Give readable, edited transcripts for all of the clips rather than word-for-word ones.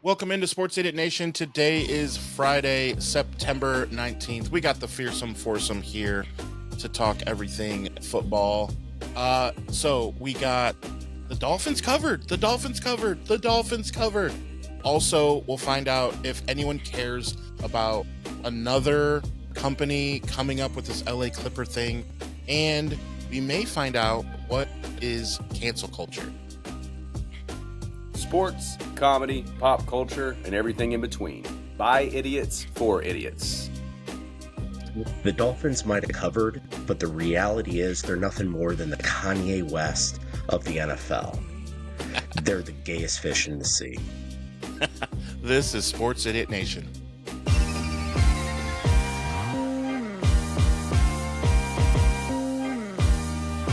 Welcome into Sports Idiot Nation. Today is Friday, September 19th. We got the fearsome foursome here to talk everything football. So we got the Dolphins covered. Also, we'll find out if anyone cares about another company coming up with this LA Clipper thing. And we may find out what is cancel culture. Sports, comedy, pop culture, and everything in between. By idiots, for idiots. The Dolphins might have covered, but the reality is they're nothing more than the Kanye West of the NFL. They're the gayest fish in the sea. This is Sports Idiot Nation.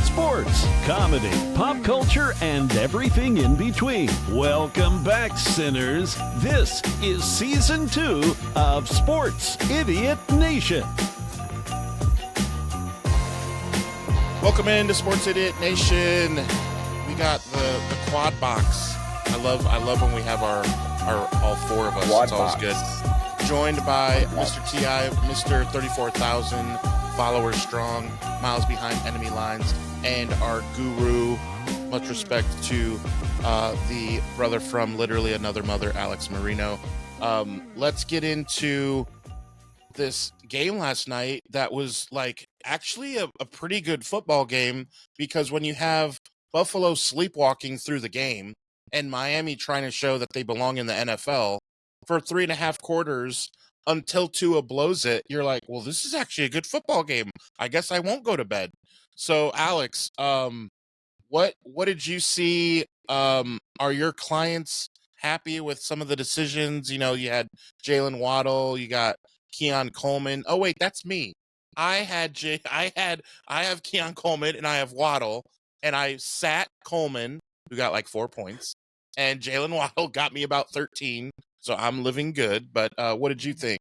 Sports, comedy, pop culture, and everything in between. Welcome back, sinners. This is Season 2 of Sports Idiot Nation. Welcome into Sports Idiot Nation. We got the quad box. I love when we have our all four of us. Quad it's always box. good. Joined by Mr. T.I., Mr. 34,000 followers strong, miles behind enemy lines, and our guru. Much respect to the brother from literally another mother, Alex Marino. Let's get into this game last night that was like actually a pretty good football game, because when you have Buffalo sleepwalking through the game and Miami trying to show that they belong in the NFL for 3.5 quarters until Tua blows it, you're like, well, this is actually a good football game. I guess I won't go to bed. So, Alex, what did you see? Are your clients happy with some of the decisions? You know, you had Jalen Waddle, you got Keon Coleman. Oh wait, that's me. I have Keon Coleman and I have Waddle, and I sat Coleman, who got like 4 points, and Jalen Waddle got me about 13. So I'm living good. But what did you think?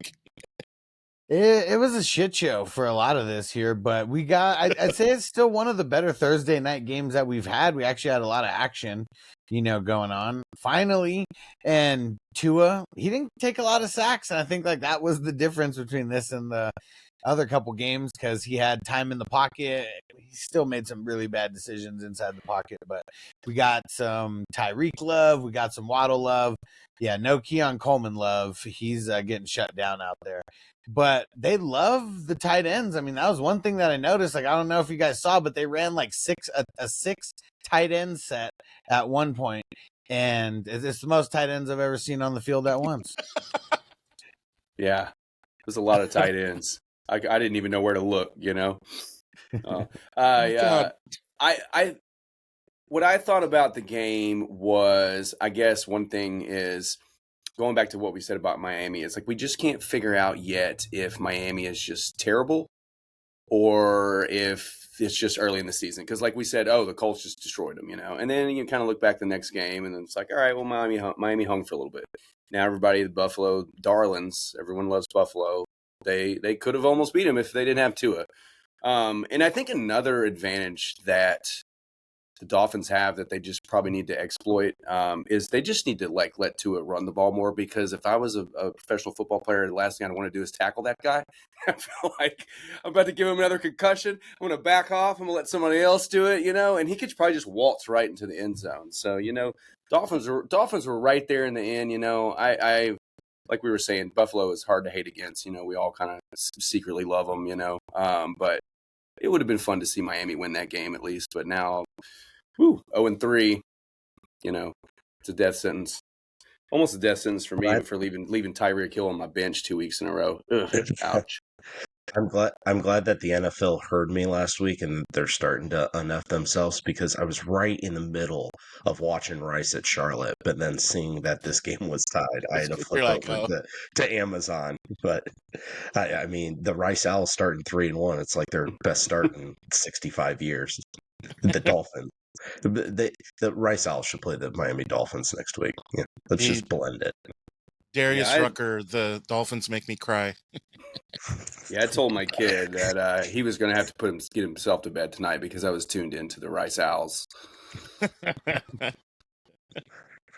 It was a shit show for a lot of this here, but we got, I'd say it's still one of the better Thursday night games that we've had. We actually had a lot of action, going on finally. And Tua, he didn't take a lot of sacks. And I think like that was the difference between this and the other couple games, because he had time in the pocket. He still made some really bad decisions inside the pocket, but we got some Tyreek love. We got some Waddle love. Yeah, no Keon Coleman love. He's getting shut down out there. But they love the tight ends. I mean, that was one thing that I noticed. Like, I don't know if you guys saw, but they ran like a six tight end set at one point, and it's the most tight ends I've ever seen on the field at once. Yeah, there's a lot of tight ends. I didn't even know where to look, What I thought about the game was, I guess one thing is, going back to what we said about Miami, it's like we just can't figure out yet if Miami is just terrible or if it's just early in the season. Because like we said, the Colts just destroyed them, And then you kind of look back the next game, and then it's like, all right, well, Miami hung for a little bit. Now everybody, the Buffalo darlings, everyone loves Buffalo. They could have almost beat them if they didn't have Tua. And I think another advantage that the Dolphins have that they just probably need to exploit is they just need to let Tua run the ball more, because if I was a professional football player, the last thing I want to do is tackle that guy. I feel like I'm about to give him another concussion. I'm going to back off. I'm going to let somebody else do it, and he could probably just waltz right into the end zone. So, Dolphins were right there in the end. I like we were saying, Buffalo is hard to hate against. We all kind of secretly love them, but it would have been fun to see Miami win that game at least. But now, 0-3, it's a death sentence. Almost a death sentence for me for leaving Tyreek Hill on my bench 2 weeks in a row. Ugh, ouch. I'm glad that the NFL heard me last week and they're starting to uneff themselves, because I was right in the middle of watching Rice at Charlotte, but then seeing that this game was tied, I had to flip over to Amazon. But I mean, the Rice Owls starting 3-1. It's like their best start in 65 years. The Dolphins. The Rice Owls should play the Miami Dolphins next week. Yeah, let's just blend it. Darius Rucker, the Dolphins make me cry. Yeah, I told my kid that he was going to have to get himself to bed tonight because I was tuned into the Rice Owls.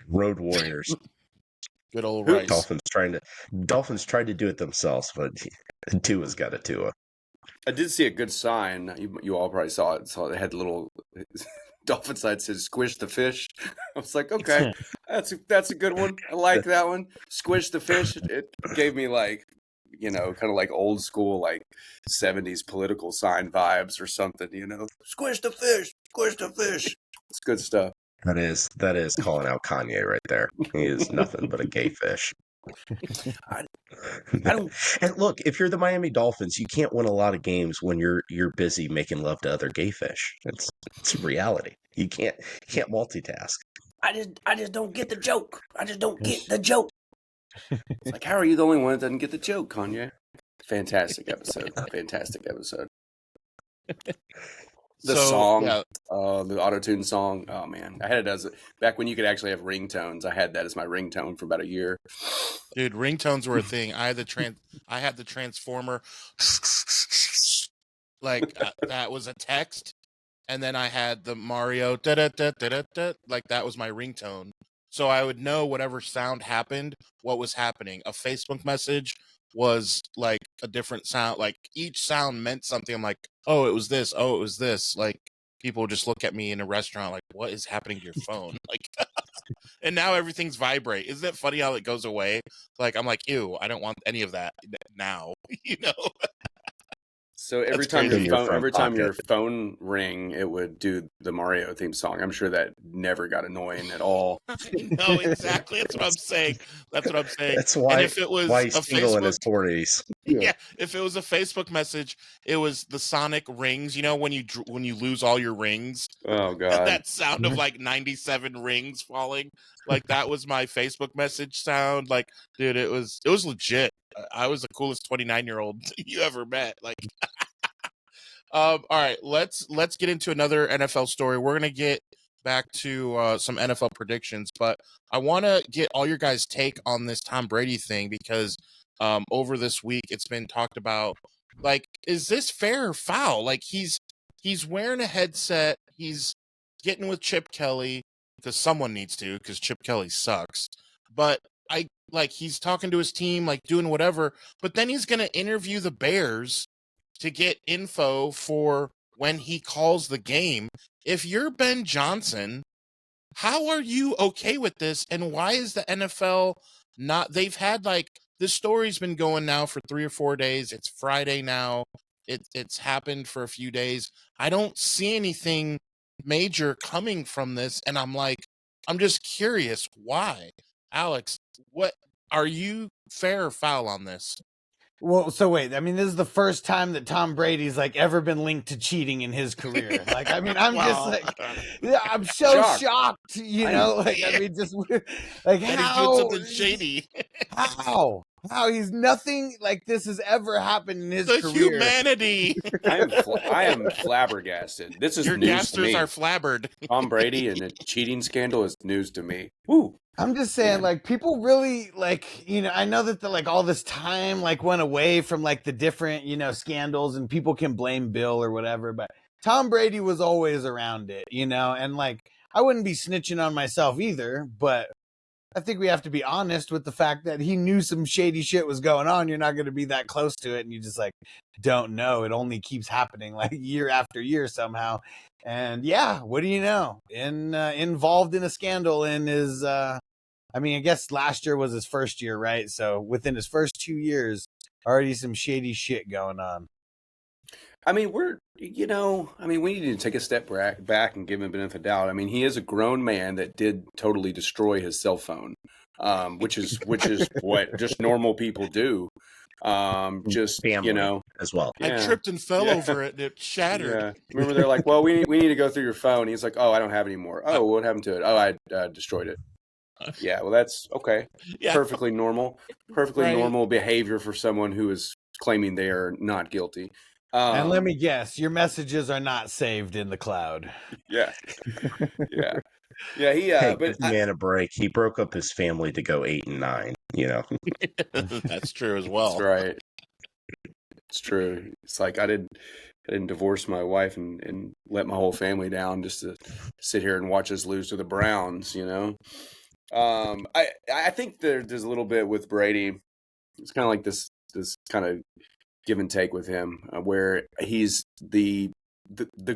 Road Warriors. Good old Who- Rice. Dolphins tried to do it themselves, but Tua's got a Tua. I did see a good sign. You all probably saw it. So it had the little Dolphin side said "Squish the fish." I was like, okay, that's a good one. I like that one. Squish the fish. It gave me like, kind of like old school like 70s political sign vibes or something. Squish the fish. Squish the fish. It's good stuff. That is calling out Kanye right there. He is nothing but a gay fish. I don't. And look, if you're the Miami Dolphins, you can't win a lot of games when you're busy making love to other gay fish. It's reality. You can't multitask. I just don't get the joke. I just don't get the joke. It's like, how are you the only one that doesn't get the joke, Kanye? Fantastic episode. Fantastic episode. The song, the auto-tune song. Oh man, I had it as back when you could actually have ringtones. I had that as my ringtone for about a year. Dude, ringtones were a thing. I had the transformer, like that was a text, and then I had the Mario da da da da da. Like that was my ringtone. So I would know whatever sound happened, what was happening. A Facebook message was like a different sound. Like each sound meant something. I'm like, oh, it was this. Oh, it was this. Like people just look at me in a restaurant like, what is happening to your phone? Like, and now everything's vibrate. Isn't it funny how it goes away? Like I'm like, ew, I don't want any of that now. So every time your phone rang, it would do the Mario theme song. I'm sure that never got annoying at all. No, exactly. That's what I'm saying. That's why. And if it was why he's single in his 40s. Yeah, if it was a Facebook message, it was the sonic rings. When you lose all your rings. Oh god, that sound of like 97 rings falling. Like that was my Facebook message sound. Like, dude, it was legit. I was the coolest 29-year-old you ever met. Like, all right, let's get into another NFL story. We're gonna get back to some NFL predictions, but I want to get all your guys' take on this Tom Brady thing because over this week it's been talked about. Like, is this fair or foul? Like, he's wearing a headset. He's getting with Chip Kelly because someone needs to, because Chip Kelly sucks. But he's talking to his team, like doing whatever. But then he's gonna interview the Bears to get info for when he calls the game. If you're Ben Johnson, how are you okay with this? And why is the NFL not? They've had this story's been going now for 3 or 4 days. It's Friday now. It's happened for a few days. I don't see anything major coming from this. And I'm just curious why. Alex, what are you fair or foul on this? Well, so wait, I mean, this is the first time that Tom Brady's ever been linked to cheating in his career. I'm just I'm so shocked, I mean, just like that how he's doing something shady. How he's nothing like this has ever happened in his career. Humanity. I am flabbergasted. This is your news to me. Your gasters are flabbered. Tom Brady and a cheating scandal is news to me. Woo. I'm just saying, people really I know that all this time went away from the different scandals, and people can blame Bill or whatever, but Tom Brady was always around it, and I wouldn't be snitching on myself either, but I think we have to be honest with the fact that he knew some shady shit was going on. You're not going to be that close to it, and you just don't know. It only keeps happening year after year somehow. And yeah, what do you know? Involved in a scandal in his I guess last year was his first year, right? So within his first 2 years, already some shady shit going on. I mean, we need to take a step back and give him a benefit of the doubt. I mean, he is a grown man that did totally destroy his cell phone, which is what just normal people do. Family, as well. Yeah. I tripped and fell over it, and it shattered. Yeah. Remember, they're like, "Well, we need to go through your phone." He's like, "Oh, I don't have it anymore." "Oh, what happened to it?" "Oh, I destroyed it." Yeah, well, that's okay. Yeah. Perfectly normal. Normal behavior for someone who is claiming they are not guilty. And let me guess, your messages are not saved in the cloud. Yeah. Yeah. Yeah, hey, give the man a break. He broke up his family to go 8 and 9, That's true as well. That's right. It's true. It's like I didn't divorce my wife and let my whole family down just to sit here and watch us lose to the Browns, I think there's a little bit with Brady. It's kind of like this kind of give and take with him, where he's the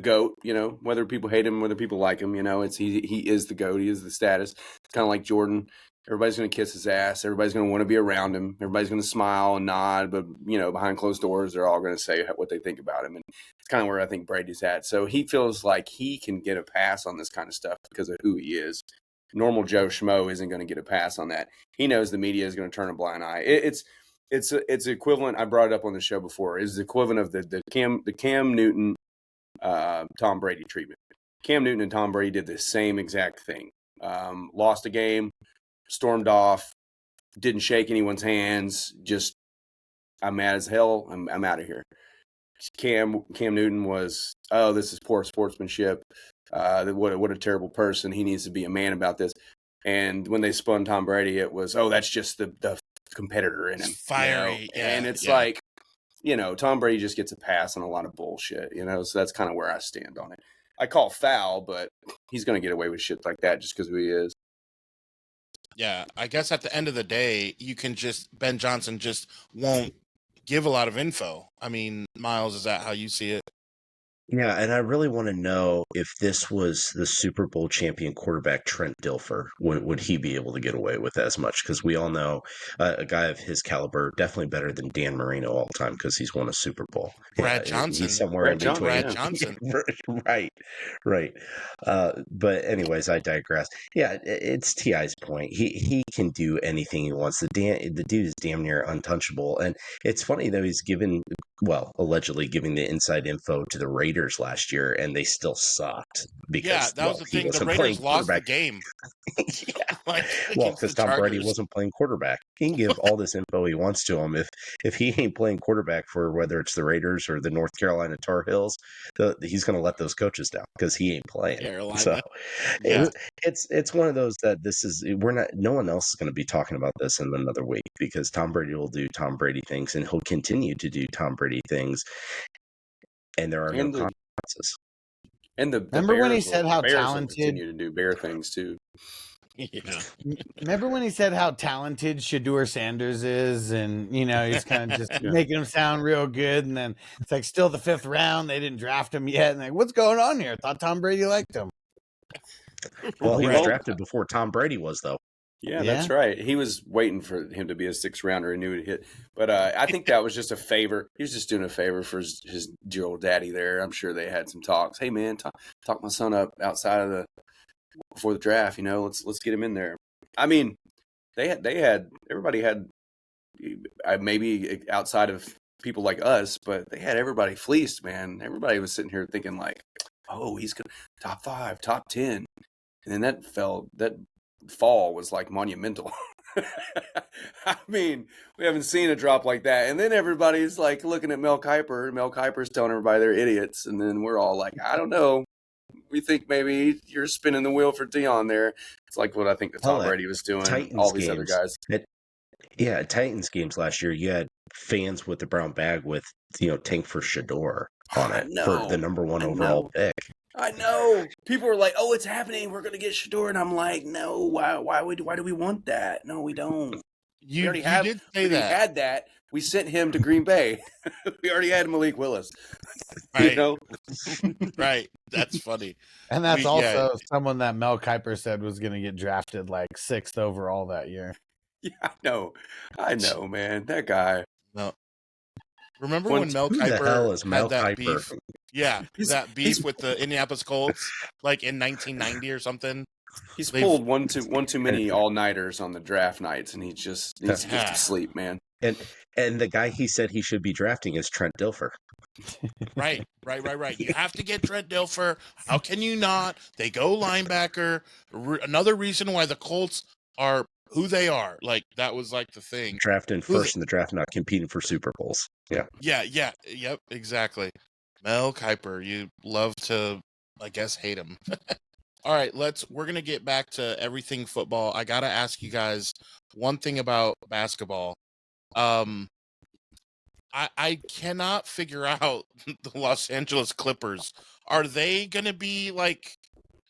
goat. You know, whether people hate him, whether people like him, you know, it's he is the goat. He is the status. It's kind of like Jordan. Everybody's going to kiss his ass. Everybody's going to want to be around him. Everybody's going to smile and nod, but you know, behind closed doors, they're all going to say what they think about him. And it's kind of where I think Brady's at. So he feels like he can get a pass on this kind of stuff because of who he is. Normal Joe Schmo isn't going to get a pass on that. He knows the media is going to turn a blind eye. It's equivalent. I brought it up on the show before. Is the equivalent of the Cam Newton, Tom Brady treatment. Cam Newton and Tom Brady did the same exact thing. Lost a game, stormed off, didn't shake anyone's hands. Just, I'm mad as hell. I'm out of here. Cam Newton was, oh, this is poor sportsmanship. What a terrible person. He needs to be a man about this. And when they spun Tom Brady, it was, oh, that's just the competitor in him. Fiery. You know? And it's like, you know, Tom Brady just gets a pass on a lot of bullshit, you know, so that's kind of where I stand on it. I call foul, but he's going to get away with shit like that just because who he is. Yeah, I guess at the end of the day, Ben Johnson just won't give a lot of info. I mean, Miles, is that how you see it? Yeah, and I really want to know if this was the Super Bowl champion quarterback Trent Dilfer, would he be able to get away with as much? Because we all know a guy of his caliber, definitely better than Dan Marino all the time because he's won a Super Bowl. Brad Johnson. He's somewhere in between. Brad Johnson. Right. But anyways, I digress. Yeah, it's T.I.'s point. He can do anything he wants. The dude is damn near untouchable. And it's funny, though, he's allegedly giving the inside info to the Raiders last year, and they still sucked because that was the thing. The Raiders lost the game. Yeah, because Tom Brady wasn't playing quarterback. He can give all this info he wants to him. If he ain't playing quarterback for whether it's the Raiders or the North Carolina Tar Heels, he's going to let those coaches down because he ain't playing. Carolina. So it's one of those that no one else is going to be talking about this in another week because Tom Brady will do Tom Brady things and he'll continue to do Tom Brady things. And there are no consequences. And remember when he said how talented continue to do bear things too. Yeah. Remember when he said how talented Shedeur Sanders is, and you know he's kind of just making him sound real good, and then it's like still the 5th round, they didn't draft him yet, and like what's going on here? I thought Tom Brady liked him. Well, he was drafted before Tom Brady was, though. Yeah, that's right. He was waiting for him to be a 6th rounder and knew he'd hit. But I think that was just a favor. He was just doing a favor for his dear old daddy there. I'm sure they had some talks. Hey, man, talk my son up outside of before the draft. You know, let's get him in there. I mean, everybody had maybe outside of people like us, but they had everybody fleeced, man. Everybody was sitting here thinking like, oh, he's good, top 5, top 10, and then that fall was like monumental. I mean, we haven't seen a drop like that. And then everybody's like looking at Mel Kiper. Mel Kiper's telling everybody they're idiots. And then we're all like, I don't know. We think maybe you're spinning the wheel for Dion there. It's like what I think that Tom Brady was doing. Titans all these games, other guys. Titans games last year, you had fans with the brown bag with, Tank for Shedeur on it for the number 1 overall pick. I know. People are like, "Oh, it's happening. We're going to get Shedeur," and I'm like, "No. Why do we want that? No, we don't. We already did say that. Had that. We sent him to Green Bay. We already had Malik Willis. Right. You know? Right. That's funny. And that's someone that Mel Kiper said was going to get drafted like 6th overall that year. Yeah, I know, man. That guy. No. Remember when Mel Kiper had that beef? Yeah, that beef with the Indianapolis Colts, like in 1990 or something. He's pulled one too many all-nighters on the draft nights, and he just needs to get to sleep, man. And the guy he said he should be drafting is Trent Dilfer. Right. You have to get Trent Dilfer. How can you not? They go linebacker. Another reason why the Colts are who they are. Like, that was like the thing. Drafting first in the draft, not competing for Super Bowls. Yeah. Yep, exactly. Mel Kiper, you love to, I guess, hate him. All right, we're going to get back to everything football. I got to ask you guys one thing about basketball. I cannot figure out the Los Angeles Clippers. Are they going to be, like,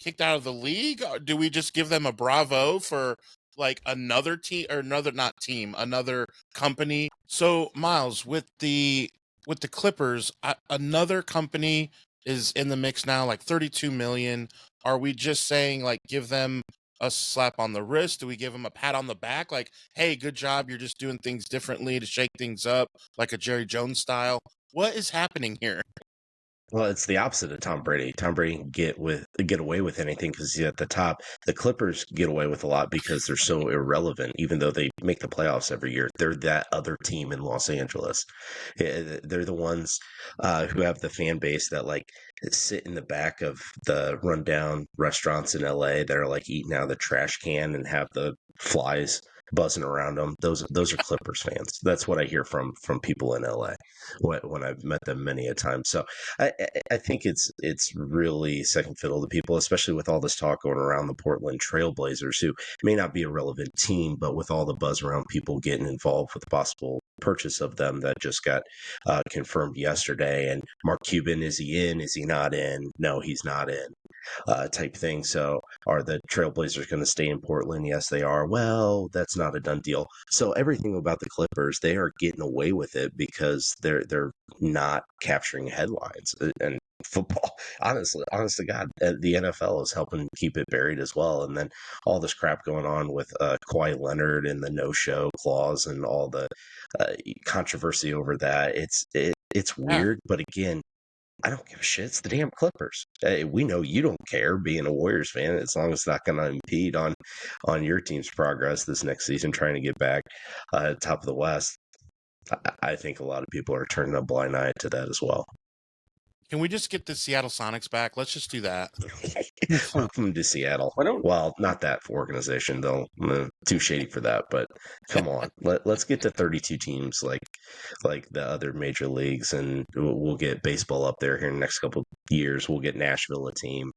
kicked out of the league? Or do we just give them a bravo for like another team or another company. So Miles, with the Clippers, another company is in the mix now, like 32 million. Are we just saying like give them a slap on the wrist? Do we give them a pat on the back? Like, hey, good job. You're just doing things differently to shake things up, like a Jerry Jones style. What is happening here? Well, it's the opposite of Tom Brady. Tom Brady can get away with anything because he's at the top. The Clippers get away with a lot because they're so irrelevant. Even though they make the playoffs every year, they're that other team in Los Angeles. They're the ones who have the fan base that like sit in the back of the rundown restaurants in LA that are like eating out of the trash can and have the flies buzzing around them. Those are Clippers fans. That's what I hear from people in LA when I've met them many a time. So I think it's really second fiddle to people, especially with all this talk going around the Portland Trailblazers, who may not be a relevant team, but with all the buzz around people getting involved with the possible purchase of them that just got confirmed yesterday. And Mark Cuban, is he in? Is he not in? No, he's not in. Type thing. So are the Trailblazers going to stay in Portland? Yes, they are. Well, that's not a done deal. So everything about the Clippers, they are getting away with it because they're not capturing headlines. And football, honest to God, the NFL is helping keep it buried as well. And then all this crap going on with Kawhi Leonard and the no-show clause and all the controversy over that. It's weird, but again, I don't give a shit. It's the damn Clippers. We know you don't care being a Warriors fan as long as it's not going to impede on your team's progress this next season trying to get back top of the West. I think a lot of people are turning a blind eye to that as well. Can we just get the Seattle Sonics back? Let's just do that. Welcome to Seattle. Well, not that organization though. I'm too shady for that. But come on, let's get to 32 teams like the other major leagues, and we'll get baseball up there here in the next couple of years. We'll get Nashville a team.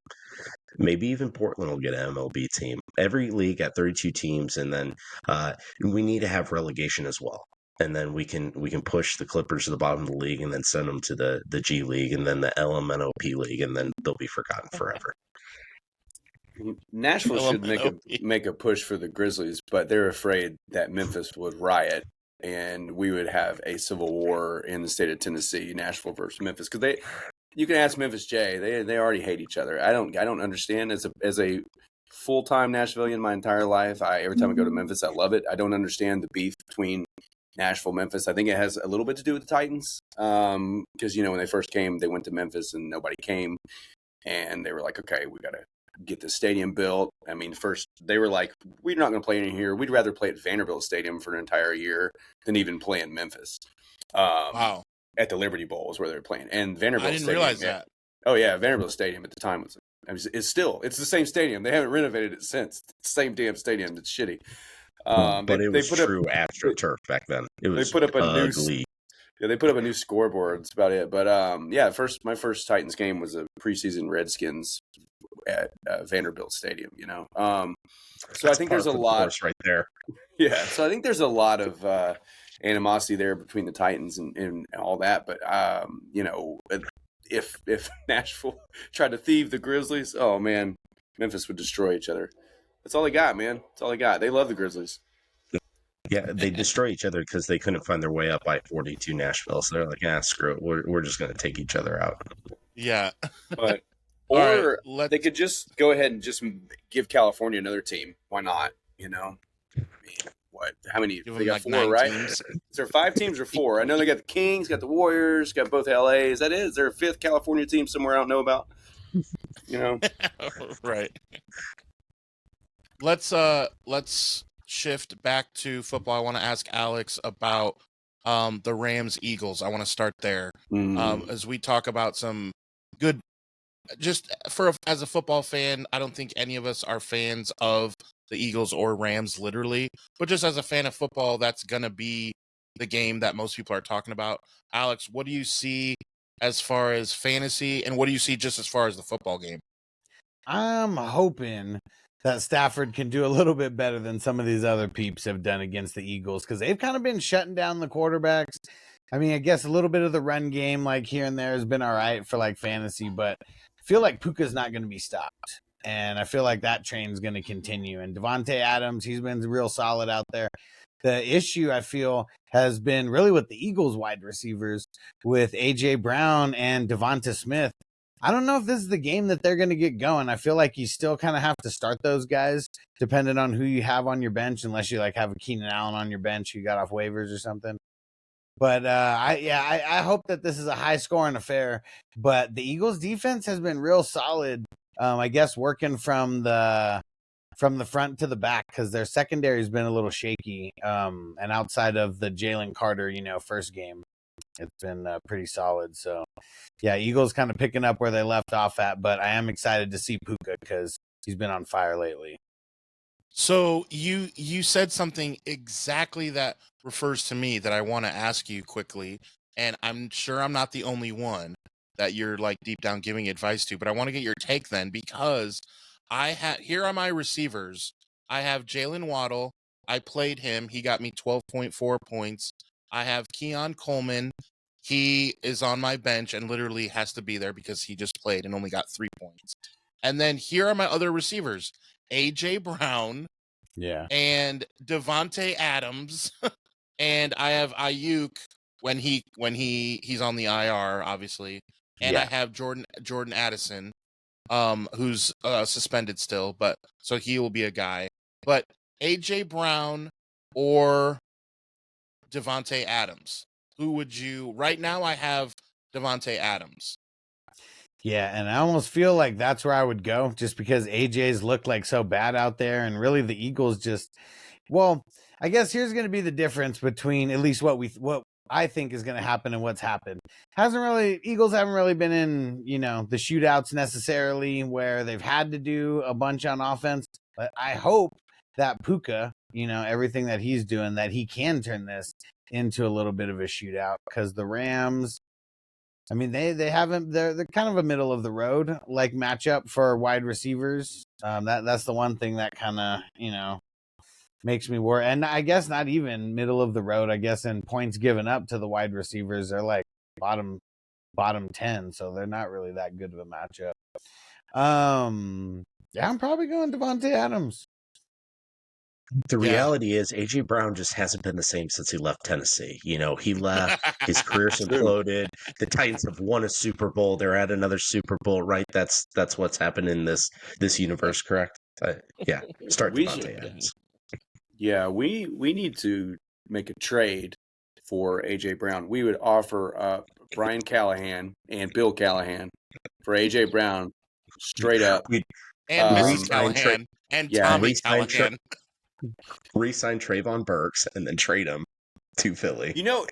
Maybe even Portland will get an MLB team. Every league got 32 teams, and then we need to have relegation as well. And then we can push the Clippers to the bottom of the league and then send them to the G League and then the LMNOP League, and then they'll be forgotten forever. Nashville should make a push for the Grizzlies, but they're afraid that Memphis would riot and we would have a civil war in the state of Tennessee, Nashville versus Memphis. Because you can ask Memphis J, they already hate each other. I don't understand as a full-time Nashvilleian my entire life. Every time I go to Memphis, I love it. I don't understand the beef between Nashville, Memphis. I think it has a little bit to do with the Titans because, when they first came, they went to Memphis and nobody came. And they were like, okay, we got to get the stadium built. I mean, first they were like, we're not going to play in here. We'd rather play at Vanderbilt Stadium for an entire year than even play in Memphis. Wow. At the Liberty Bowl is where they were playing. And Vanderbilt I didn't Stadium, realize that. Oh, yeah. Vanderbilt Stadium at the time it's the same stadium. They haven't renovated it since. It's the same damn stadium. It's shitty. But it was true AstroTurf back then. It was they put up a ugly. they put up a new scoreboard. That's about it. But my first Titans game was a preseason Redskins at Vanderbilt Stadium. So I think there's a lot right there. Yeah, so I think there's a lot of animosity there between the Titans and all that. But if Nashville tried to thieve the Grizzlies, oh man, Memphis would destroy each other. That's all they got, man. That's all they got. They love the Grizzlies. Yeah, they destroy each other because they couldn't find their way up I-40 to Nashville. So they're like, screw it. We're just going to take each other out. Yeah. But they could just go ahead and just give California another team. Why not? I mean, what? How many? They got like 4, right? Teams. Is there 5 teams or 4? I know they got the Kings, got the Warriors, got both LA. Is that it? Is there a 5th California team somewhere I don't know about? Right. Let's shift back to football. I want to ask Alex about the Rams Eagles. I want to start there as we talk about some good. Just as a football fan, I don't think any of us are fans of the Eagles or Rams, literally. But just as a fan of football, that's gonna be the game that most people are talking about. Alex, what do you see as far as fantasy, and what do you see just as far as the football game? I'm hoping that Stafford can do a little bit better than some of these other peeps have done against the Eagles, because they've kind of been shutting down the quarterbacks. I mean, I guess a little bit of the run game, like here and there, has been all right for like fantasy, but I feel like Puka's not going to be stopped. And I feel like that train's going to continue. And Devontae Adams, he's been real solid out there. The issue I feel has been really with the Eagles wide receivers with A.J. Brown and Devonta Smith. I don't know if this is the game that they're going to get going. I feel like you still kind of have to start those guys depending on who you have on your bench, unless you like have a Keenan Allen on your bench who got off waivers or something. But I hope that this is a high scoring affair. But the Eagles defense has been real solid. I guess working from the front to the back because their secondary has been a little shaky. And outside of the Jalen Carter, first game, it's been pretty solid. So yeah, Eagles kind of picking up where they left off at. But I am excited to see Puka because he's been on fire lately. So you said something exactly that refers to me that I want to ask you quickly, and I'm sure I'm not the only one that you're like deep down giving advice to, but I want to get your take then because here are my receivers. I have Jalen Waddle. I played him. He got me 12.4 points. I have Keon Coleman. He is on my bench and literally has to be there because he just played and only got 3 points. And then here are my other receivers. A.J. Brown, and Devontae Adams, and I have Ayuk when he's on the IR, obviously, and I have Jordan Addison, who's suspended still, but so he will be a guy. But A.J. Brown or Devontae Adams, who would you? Right now, I have Devontae Adams. Yeah, and I almost feel like that's where I would go just because AJ's looked like so bad out there. And really the Eagles I guess here's going to be the difference between at least what I think is going to happen and what's happened. Eagles haven't really been in, the shootouts necessarily where they've had to do a bunch on offense. But I hope that Puka, everything that he's doing, that he can turn this into a little bit of a shootout because the Rams, I mean, they haven't. They're kind of a middle of the road like matchup for wide receivers. That's the one thing that kind of makes me worry. And I guess not even middle of the road. I guess in points given up to the wide receivers, they're like bottom 10, so they're not really that good of a matchup. I'm probably going Devontae Adams. The reality is A.J. Brown just hasn't been the same since he left Tennessee. He left, his career's imploded. The Titans have won a Super Bowl. They're at another Super Bowl, right? That's what's happened in this universe, correct? Start Devontae Adams. Yeah, we need to make a trade for A.J. Brown. We would offer up Brian Callahan and Bill Callahan for A.J. Brown straight up. And Mrs. Callahan and Tommy Callahan. Re-sign Trayvon Burks and then trade him to Philly. You know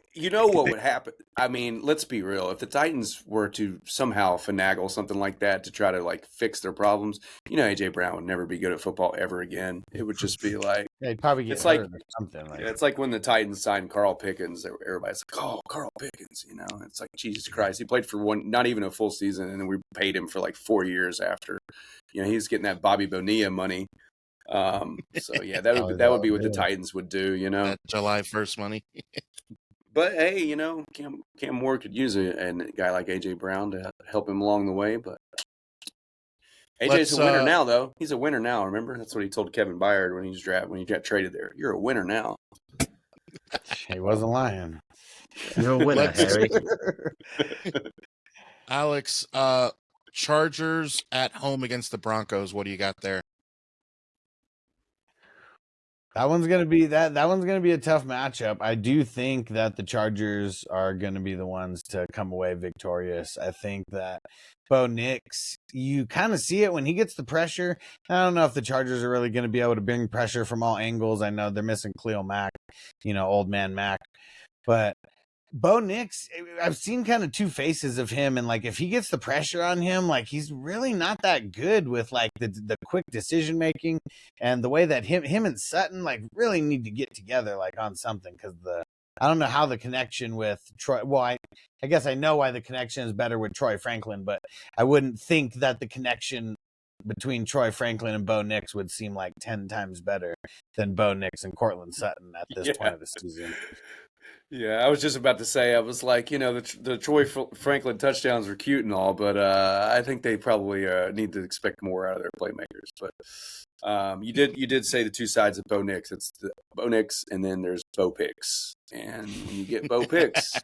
what would happen? I mean, let's be real. If the Titans were to somehow finagle something like that to try to fix their problems, A.J. Brown would never be good at football ever again. It would just be like he'd probably get hurt or something. It's like when the Titans signed Carl Pickens. Everybody's like, "Oh, Carl Pickens," It's like Jesus Christ. He played for not even a full season, and then we paid him for 4 years after. He's getting that Bobby Bonilla money. So yeah, that would be what the Titans would do, That July 1st money. But hey, Cam Moore could use a guy like A.J. Brown to help him along the way. But AJ's a winner now, though. He's a winner now. Remember, that's what he told Kevin Byard when he got traded there. You're a winner now. He wasn't lying. You're a winner, Harry. Alex, Chargers at home against the Broncos. What do you got there? That one's gonna be a tough matchup. I do think that the Chargers are gonna be the ones to come away victorious. I think that Bo Nix, you kind of see it when he gets the pressure. I don't know if the Chargers are really gonna be able to bring pressure from all angles. I know they're missing Khalil Mack, old man Mack, but Bo Nix, I've seen kind of two faces of him, and if he gets the pressure on him, he's really not that good with the quick decision making, and the way that him and Sutton really need to get together on something because I don't know how the connection with Troy. Well, I guess I know why the connection is better with Troy Franklin, but I wouldn't think that the connection between Troy Franklin and Bo Nix would seem 10 times better than Bo Nix and Cortland Sutton at this point of the season. Yeah, I was just about to say, I was like, the Troy Franklin touchdowns are cute and all, but I think they probably need to expect more out of their playmakers. But you did say the two sides of Bo Nix. It's the Bo Nix, and then there's Bo Picks. And when you get Bo Picks,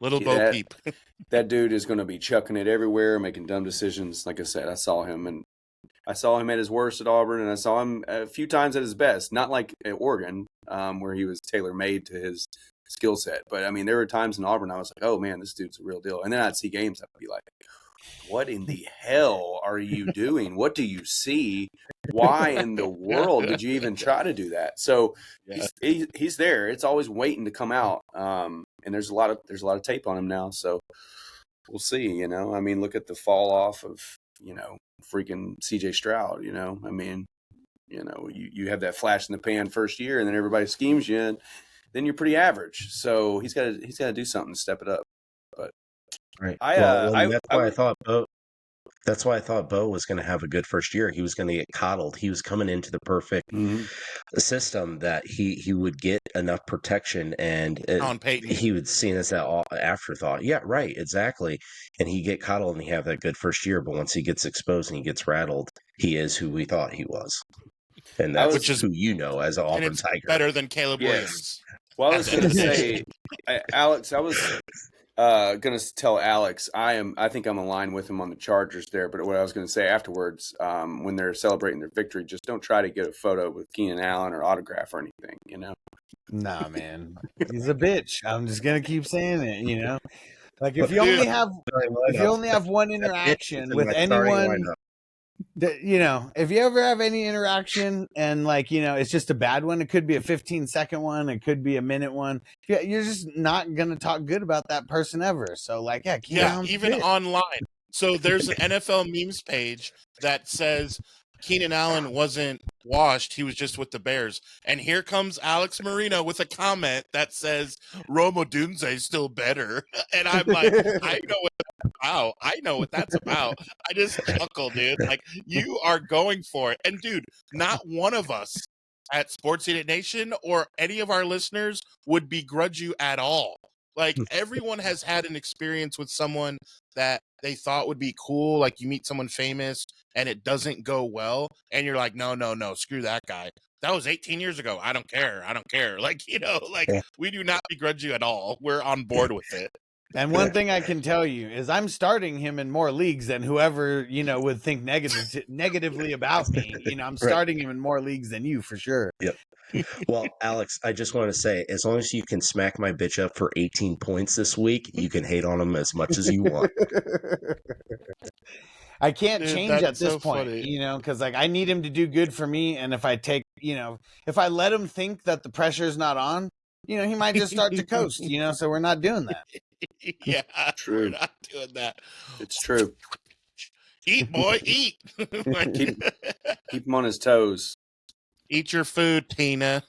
Little Bo that Peep. that dude is going to be chucking it everywhere, making dumb decisions. Like I said, I saw him at his worst at Auburn, and I saw him a few times at his best. Not like at Oregon, where he was tailor made to his skill set. But I mean, there were times in Auburn I was like, "Oh man, this dude's a real deal." And then I'd see games, I'd be like, "What in the hell are you doing? What do you see? Why in the world did you even try to do that?" So Yeah. he's there. It's always waiting to come out. And there's a lot of tape on him now. So we'll see. I mean, look at the fall off of freaking CJ Stroud. I mean, you have that flash in the pan first year, and then everybody schemes you, and then you're pretty average. So he's got to do something to step it up. But Right. I That's why I thought Bo was going to have a good first year. He was going to get coddled. He was coming into the perfect system that he would get enough protection, and On Peyton. he would see it as that afterthought. Yeah, right, exactly. And he get coddled and he have that good first year, but once he gets exposed and he gets rattled, he is who we thought he was. And that's Which is who as an Auburn it's Tiger. better than Caleb Yes. Williams. Well, I was going to say, Alex, I was going to tell Alex, I think I'm aligned with him on the Chargers there. But what I was going to say afterwards, when they're celebrating their victory, just don't try to get a photo with Keenan Allen or autograph or anything, Nah, man, he's a bitch. I'm just gonna keep saying it. Like if you only have one interaction with anyone, if you ever have any interaction and it's just a bad one, it could be a 15-second one, it could be a minute one. You're just not gonna talk good about that person ever. So even online. So there's an NFL memes page that says Keenan Allen wasn't washed, he was just with the Bears. And here comes Alex Marino with a comment that says Roma Dunze's still better. And I'm like, I know what that's about. I just chuckle, dude. Like, you are going for it. And dude, not one of us at Sports Unit Nation or any of our listeners would begrudge you at all. Like, everyone has had an experience with someone that they thought would be cool. Like, you meet someone famous and it doesn't go well, and you're like, no, screw that guy. That was 18 years ago. I don't care. Like, we do not begrudge you at all. We're on board with it. And one thing I can tell you is I'm starting him in more leagues than whoever, would think negatively about me. I'm starting him in more leagues than you for sure. Yep. Well, Alex, I just want to say, as long as you can smack my bitch up for 18 points this week, you can hate on him as much as you want. I can't change at this point, funny. because I need him to do good for me. And if I if I let him think that the pressure's not on, he might just start to coast, so we're not doing that. Yeah, True. we're not doing that. It's true. Eat, boy, eat. Keep him on his toes. Eat your food, Tina.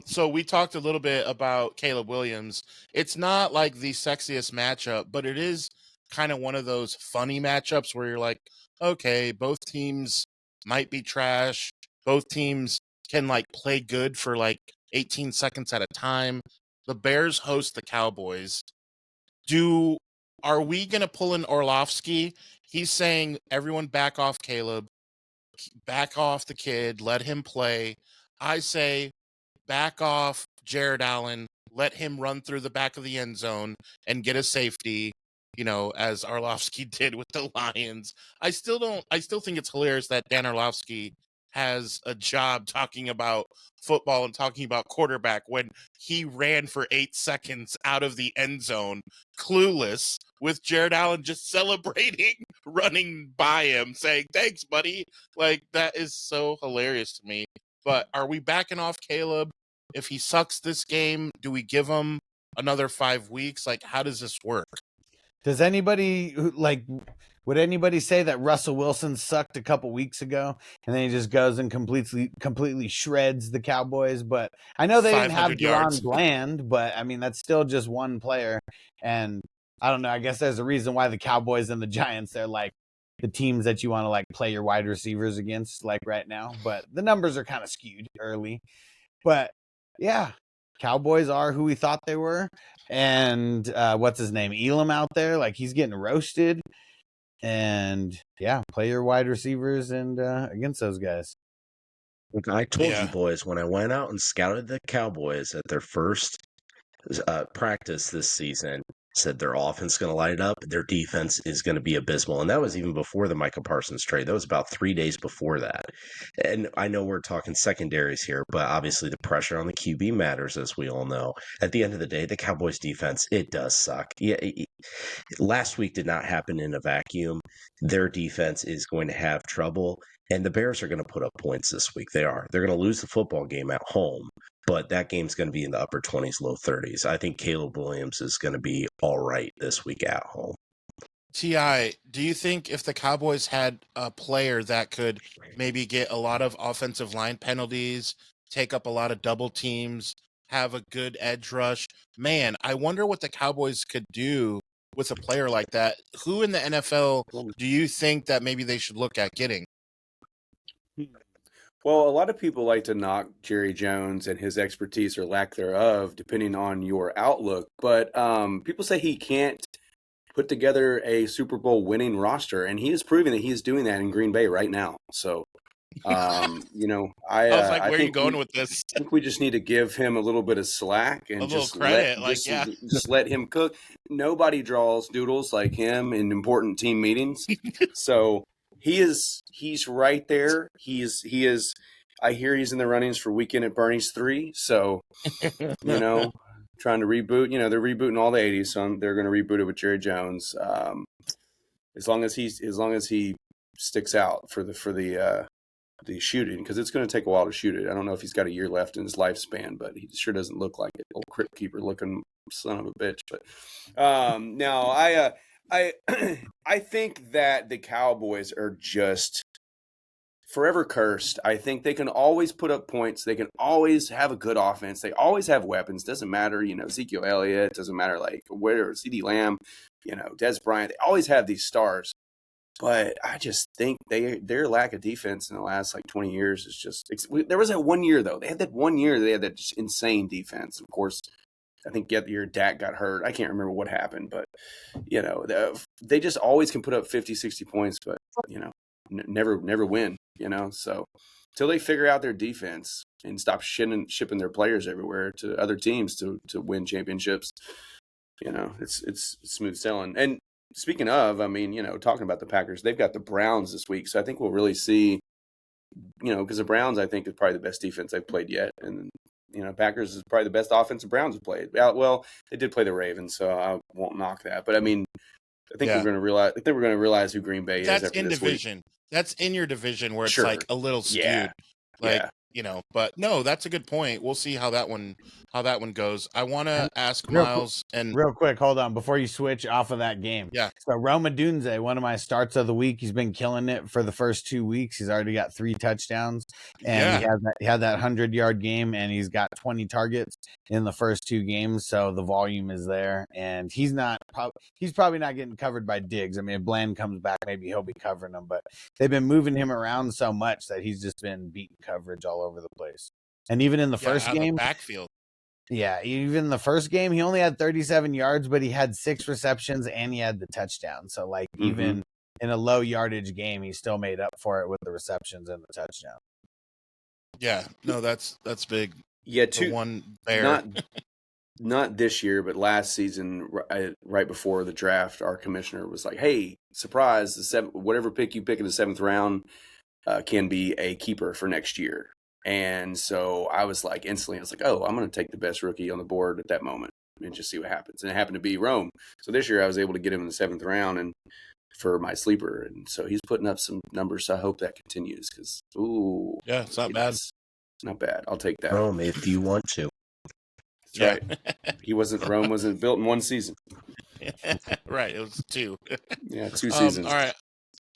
So we talked a little bit about Caleb Williams. It's not like the sexiest matchup, but it is kind of one of those funny matchups where you're like, okay, both teams might be trash. Both teams can play good for 18 seconds at a time. The Bears host the Cowboys. Are we going to pull in Orlovsky? He's saying, everyone back off Caleb, back off the kid, let him play. I say, back off Jared Allen, let him run through the back of the end zone and get a safety, as Orlovsky did with the Lions. I still think it's hilarious that Dan Orlovsky has a job talking about football and talking about quarterback when he ran for 8 seconds out of the end zone, clueless, with Jared Allen just celebrating, running by him, saying, "Thanks, buddy." That is so hilarious to me. But are we backing off Caleb? If he sucks this game, do we give him another 5 weeks? How does this work? Does anybody would anybody say that Russell Wilson sucked a couple weeks ago and then he just goes and completely shreds the Cowboys? But I know they didn't have 500 yards. DeRon Bland, but that's still just one player. And I don't know. I guess there's a reason why the Cowboys and the Giants, they're the teams that you want to play your wide receivers against right now. But the numbers are kind of skewed early. But yeah, Cowboys are who we thought they were. And what's his name? Elam out there, like he's getting roasted. And yeah, play your wide receivers and against those guys. Look, I told Yeah. you boys when I went out and scouted the Cowboys at their first practice this season, said their offense is going to light it up, their defense is going to be abysmal. And that was even before the Micah Parsons trade. That was about 3 days before that. And I know we're talking secondaries here, but obviously the pressure on the QB matters, as we all know. At the end of the day, the Cowboys defense, it does suck. Yeah, last week did not happen in a vacuum. Their defense is going to have trouble. And the Bears are going to put up points this week. They are. They're going to lose the football game at home, but that game's going to be in the upper 20s, low 30s. I think Caleb Williams is going to be all right this week at home. T.I., do you think if the Cowboys had a player that could maybe get a lot of offensive line penalties, take up a lot of double teams, have a good edge rush, man, I wonder what the Cowboys could do with a player like that. Who in the NFL do you think that maybe they should look at getting? Well, a lot of people like to knock Jerry Jones and his expertise or lack thereof, depending on your outlook. But people say he can't put together a Super Bowl winning roster, and he is proving that he is doing that in Green Bay right now. So, I was like, I where are you think going with this? I think we just need to give him a little bit of slack and A little just credit, just let him cook. Nobody draws doodles like him in important team meetings. So he's right there. He is. I hear he's in the runnings for Weekend at Bernie's 3. So trying to reboot. They're rebooting all the 80s, so they're going to reboot it with Jerry Jones. As long as he sticks out for the shooting, because it's going to take a while to shoot it. I don't know if he's got a year left in his lifespan, but he sure doesn't look like it. Old crypt keeper looking son of a bitch. But no, I think that the Cowboys are just forever cursed. I think they can always put up points. They can always have a good offense. They always have weapons. Doesn't matter, Ezekiel Elliott. Doesn't matter like where CeeDee Lamb, Des Bryant. They always have these stars. But I just think their lack of defense in the last 20 years is just. There was that 1 year though. They had that 1 year. They had that just insane defense. Of course, I think the year Dak got hurt. I can't remember what happened, but they just always can put up 50, 60 points, but never win. So until they figure out their defense and stop shipping their players everywhere to other teams to win championships, it's smooth sailing. And speaking of, talking about the Packers, they've got the Browns this week. So I think we'll really see, because the Browns, I think, is probably the best defense they've played yet. And, Packers is probably the best offense the Browns have played. Well, they did play the Ravens, so I won't knock that. But, I think we're going to realize who Green Bay is after That's in this division. Week. That's in your division where it's Sure. a little skewed. Yeah. But no, that's a good point. We'll see how that one goes. I want to ask Real Miles and real quick, hold on before you switch off of that game. Yeah. So Roma Dunze, one of my starts of the week, he's been killing it for the first 2 weeks. He's already got 3 touchdowns, and he had that 100-yard game, and he's got 20 targets in the first 2 games. So the volume is there, and he's probably not getting covered by Diggs. I mean, if Bland comes back, maybe he'll be covering him, but they've been moving him around so much that he's just been beating coverage all over the place. And even in the first game, backfield. Yeah, even the first game, he only had 37 yards, but he had 6 receptions and he had the touchdown. So, even in a low yardage game, he still made up for it with the receptions and the touchdown. Yeah, no, that's big. Yeah, one there. Not this year, but last season, right before the draft, our commissioner was like, "Hey, surprise! Whatever pick you pick in the 7th round can be a keeper for next year." And so I was like, instantly, I was like, "Oh, I'm going to take the best rookie on the board at that moment and just see what happens." And it happened to be Rome. So this year, I was able to get him in the 7th round and for my sleeper, and so he's putting up some numbers. So I hope that continues because, yeah, it's not bad. It's not bad. I'll take that. Rome, if you want to. That's right. Rome wasn't built in 1 season. Right. It was 2. Yeah, 2 seasons. All right.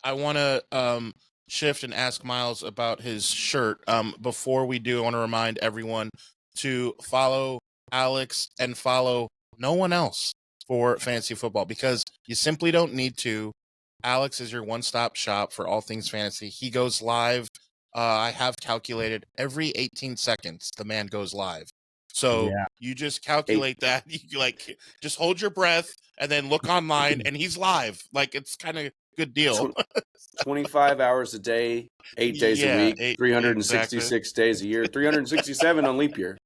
I want to shift and ask Miles about his shirt. Before we do, I want to remind everyone to follow Alex and follow no one else for fantasy football because you simply don't need to. Alex is your one-stop shop for all things fantasy. He goes live. I have calculated every 18 seconds the man goes live. So Yeah. you just calculate that. You like just hold your breath and then look online, and he's live. Like it's kind of good deal. 25 hours a day, 8 days a Yeah, week, 366 exactly. days a year, 367 on leap year.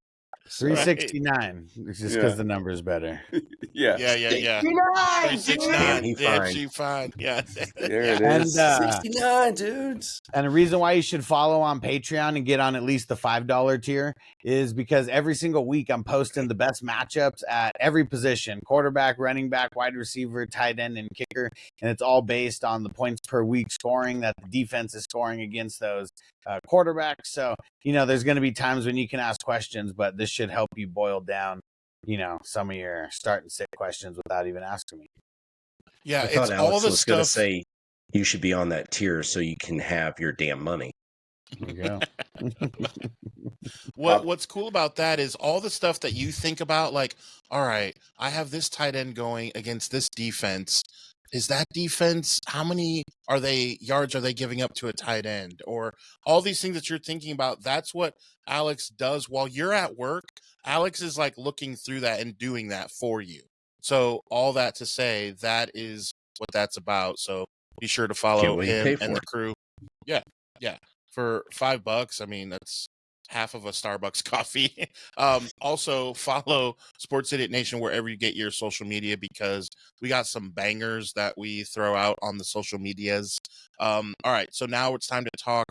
So, Right. 369. It's just because yeah. the number's better. Yeah. Yeah. 69, dude. 369. Damn, he Damn, fine. she fine. Yeah. There it And is. 69, dudes. And a reason why you should follow on Patreon and get on at least the $5 tier is because every single week I'm posting the best matchups at every position: quarterback, running back, wide receiver, tight end, and kicker. And it's all based on the points per week scoring that the defense is scoring against those quarterbacks. So, there's going to be times when you can ask questions, but this should help you boil down, some of your start and sit questions without even asking me. Yeah, I it's thought all Alex the was going to stuff. say you should be on that tier so you can have your damn money. There you go. What's cool about that is all the stuff that you think about, like, all right, I have this tight end going against this defense. Is that defense, how many yards are they giving up to a tight end? Or all these things that you're thinking about, that's what Alex does while you're at work. Alex is like looking through that and doing that for you. So all that to say, that is what that's about. So be sure to Can't follow wait to him pay and for the it. crew. Yeah. For $5, I mean, that's half of a Starbucks coffee. Also follow Sports Idiot Nation wherever you get your social media, because we got some bangers that we throw out on the social medias. All right, so now it's time to talk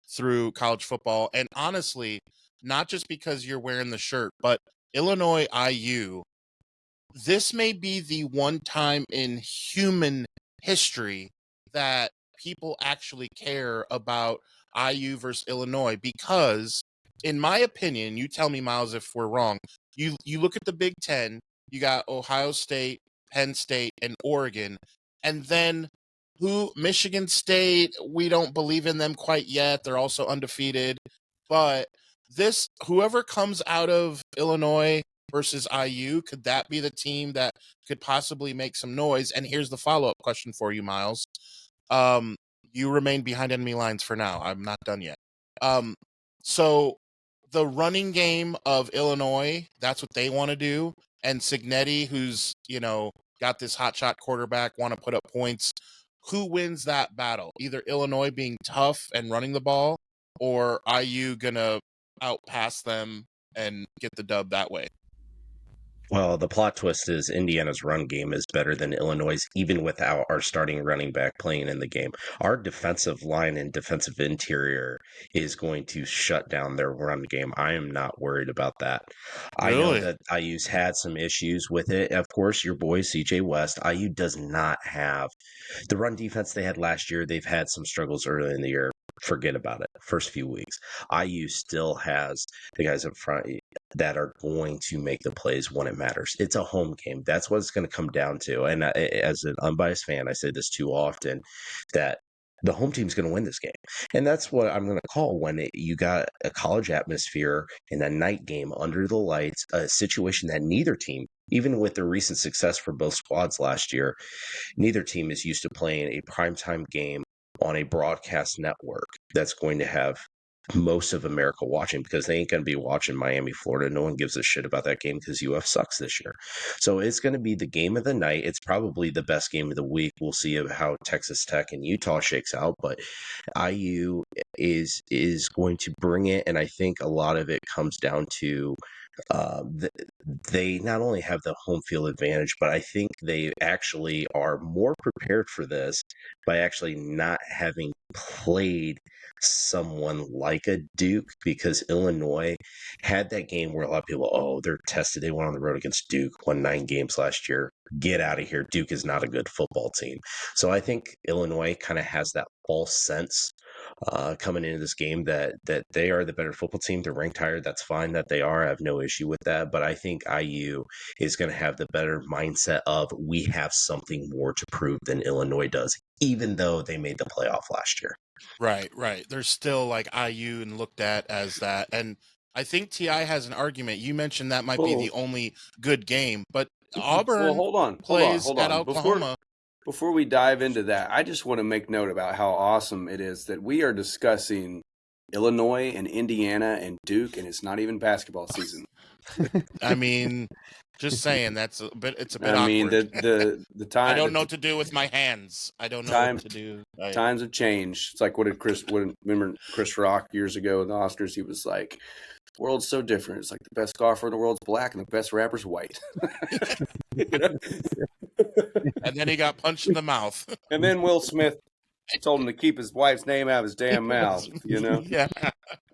through college football. And honestly, not just because you're wearing the shirt, but Illinois IU, this may be the one time in human history that people actually care about IU versus Illinois, because in my opinion, you tell me, Miles, if we're wrong, you look at the Big Ten, you got Ohio State, Penn State, and Oregon, and then Michigan State, we don't believe in them quite yet. They're also undefeated. But whoever comes out of Illinois versus IU, could that be the team that could possibly make some noise? And here's the follow-up question for you, Miles. You remain behind enemy lines for now. I'm not done yet. So the running game of Illinois, that's what they want to do. And Signetti, who's, got this hotshot quarterback, want to put up points. Who wins that battle? Either Illinois being tough and running the ball, or IU gonna outpass them and get the dub that way? Well, the plot twist is Indiana's run game is better than Illinois', even without our starting running back playing in the game. Our defensive line and defensive interior is going to shut down their run game. I am not worried about that. I know Really? that IU's had some issues with it. Of course, your boy, CJ West, IU does not have the run defense they had last year. They've had some struggles early in the year. Forget about it. First few weeks. IU still has the guys up front that are going to make the plays when it matters. It's a home game. That's what it's going to come down to. And as an unbiased fan, I say this too often, that the home team's going to win this game. And that's what I'm going to call when you got a college atmosphere in a night game under the lights, a situation that neither team, even with the recent success for both squads last year, neither team is used to playing a primetime game on a broadcast network that's going to have most of America watching, because they ain't going to be watching Miami, Florida. No one gives a shit about that game because UF sucks this year. So it's going to be the game of the night. It's probably the best game of the week. We'll see how Texas Tech and Utah shakes out, but IU is going to bring it, and I think a lot of it comes down to they not only have the home field advantage, but I think they actually are more prepared for this by actually not having played someone like a Duke, because Illinois had that game where a lot of people, oh, they're tested. They went on the road against Duke, won 9 games last year. Get out of here. Duke is not a good football team. So I think Illinois kind of has that false sense coming into this game that they are the better football team. They're ranked higher. That's fine that they are. I have no issue with that. But I think IU is going to have the better mindset of, we have something more to prove than Illinois does, even though they made the playoff last year. Right. There's still like IU and looked at as that. And I think TI has an argument. You mentioned that might be the only good game, but Auburn hold on. plays at Oklahoma. Before we dive into that, I just want to make note about how awesome it is that we are discussing Illinois and Indiana and Duke, and it's not even basketball season. I mean, just saying it's a bit I mean, awkward. the time. I don't know what to do with my hands. I don't know what to do. Times have changed. It's like, remember Chris Rock years ago in the Oscars? He was like, the world's so different. It's like the best golfer in the world's black and the best rapper's white. You know? And then he got punched in the mouth. And then Will Smith told him to keep his wife's name out of his damn mouth, you know? Yeah.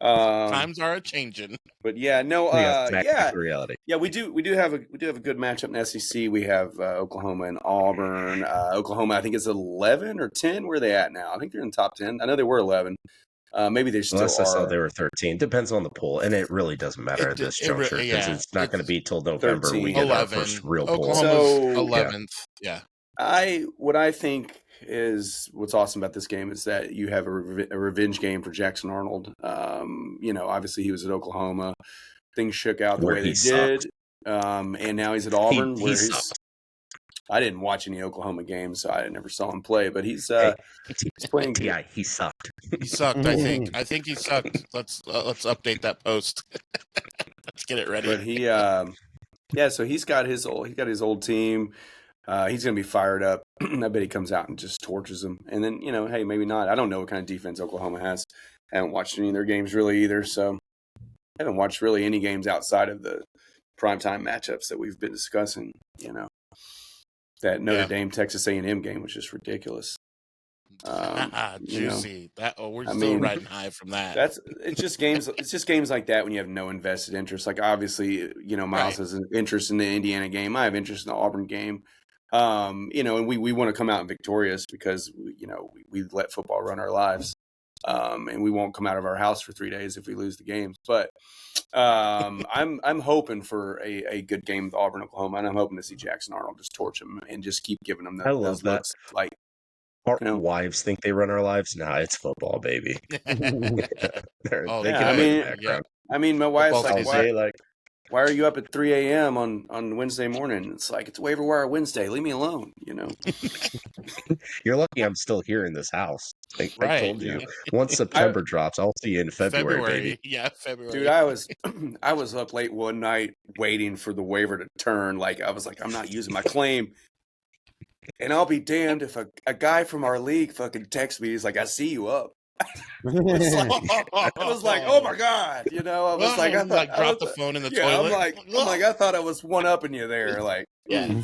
Times are a-changing. But yeah, no, that's reality. Yeah, we do have a good matchup in SEC. We have Oklahoma and Auburn. Oklahoma, I think it's 11 or 10. Where are they at now? I think they're in the top 10. I know they were 11. Maybe they still Unless are. I saw they were 13. Depends on the poll, and it really doesn't matter at this juncture because it's not going to be till November 13. we get 11. our first real poll. Oklahoma's 11th. Yeah. What I think is what's awesome about this game is that you have a revenge game for Jackson Arnold. Obviously he was at Oklahoma. Things shook out the way they did. And now he's at Auburn where he's I didn't watch any Oklahoma games, so I never saw him play, but he's playing. Yeah, he sucked. He sucked, I think. I think he sucked. Let's update that post. Let's get it ready. But so he's got his old team. He's going to be fired up. I bet he comes out and just torches them. And then, hey, maybe not. I don't know what kind of defense Oklahoma has. I haven't watched any of their games really either. So I haven't watched really any games outside of the primetime matchups that we've been discussing, That Notre Dame, Texas A&M game was just ridiculous. Juicy. We're still riding high from that. It's just games. It's just games like that when you have no invested interest. Like obviously, Miles has an interest in the Indiana game. I have interest in the Auburn game. And we want to come out victorious because we let football run our lives. And we won't come out of our house for 3 days if we lose the games. But I'm hoping for a good game with Auburn, Oklahoma, and I'm hoping to see Jackson Arnold just torch him and just keep giving them those looks. Like our wives think they run our lives. Nah, it's football, baby. My wife's like, why are you up at 3 a.m. on Wednesday morning? It's like, it's waiver wire Wednesday. Leave me alone, You're lucky I'm still here in this house. I told you. Yeah. Once September drops, I'll see you in February, baby. Yeah, February. Dude, I was up late one night waiting for the waiver to turn. Like, I was like, I'm not using my claim. And I'll be damned if a guy from our league fucking texts me. He's like, I see you up. I was like, oh my God. I was like, I thought, drop the phone in the toilet. I'm like, I thought I was one-upping you there. Like, yeah.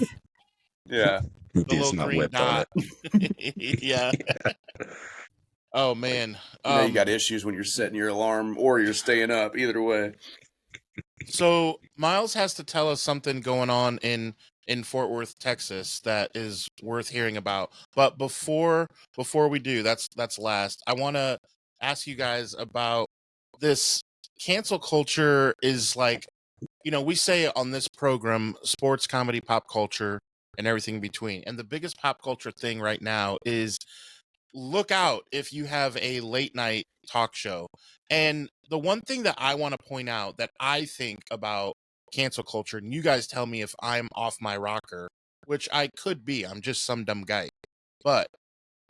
Yeah. The little green dot. Yeah. Oh man. You got issues when you're setting your alarm or you're staying up. Either way. So Miles has to tell us something going on in Fort Worth, Texas, that is worth hearing about. But before we do, that's last. I want to ask you guys about this cancel culture. Is like, we say on this program, sports, comedy, pop culture, and everything in between. And the biggest pop culture thing right now is look out if you have a late night talk show. And the one thing that I want to point out that I think about cancel culture, and you guys tell me if I'm off my rocker, which I could be. I'm just some dumb guy. But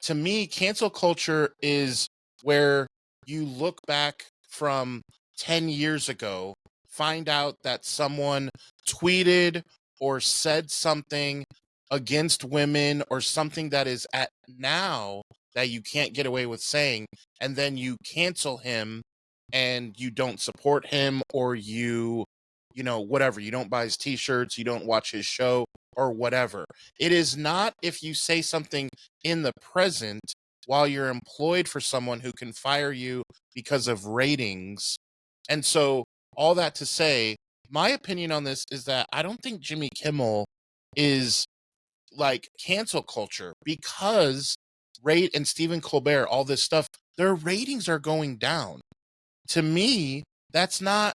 to me, cancel culture is where you look back from 10 years ago, find out that someone tweeted or said something against women or something that is at now that you can't get away with saying, and then you cancel him and you don't support him, or whatever, you don't buy his t-shirts, you don't watch his show, or whatever. It is not if you say something in the present while you're employed for someone who can fire you because of ratings. And so all that to say, my opinion on this is that I don't think Jimmy Kimmel is like cancel culture, because and Stephen Colbert, all this stuff, their ratings are going down. To me, that's not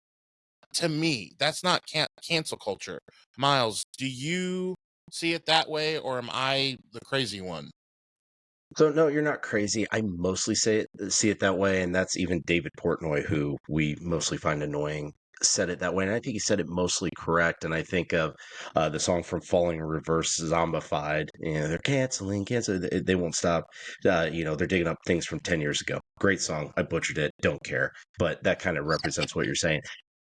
cancel culture. Miles, do you see it that way, or am I the crazy one? So no, you're not crazy. I mostly see it that way, and that's even David Portnoy, who we mostly find annoying, said it that way, and I think he said it mostly correct. And I think of the song from Falling in Reverse, Zombified. They're canceling. They won't stop. They're digging up things from 10 years ago. Great song. I butchered it. Don't care. But that kind of represents what you're saying.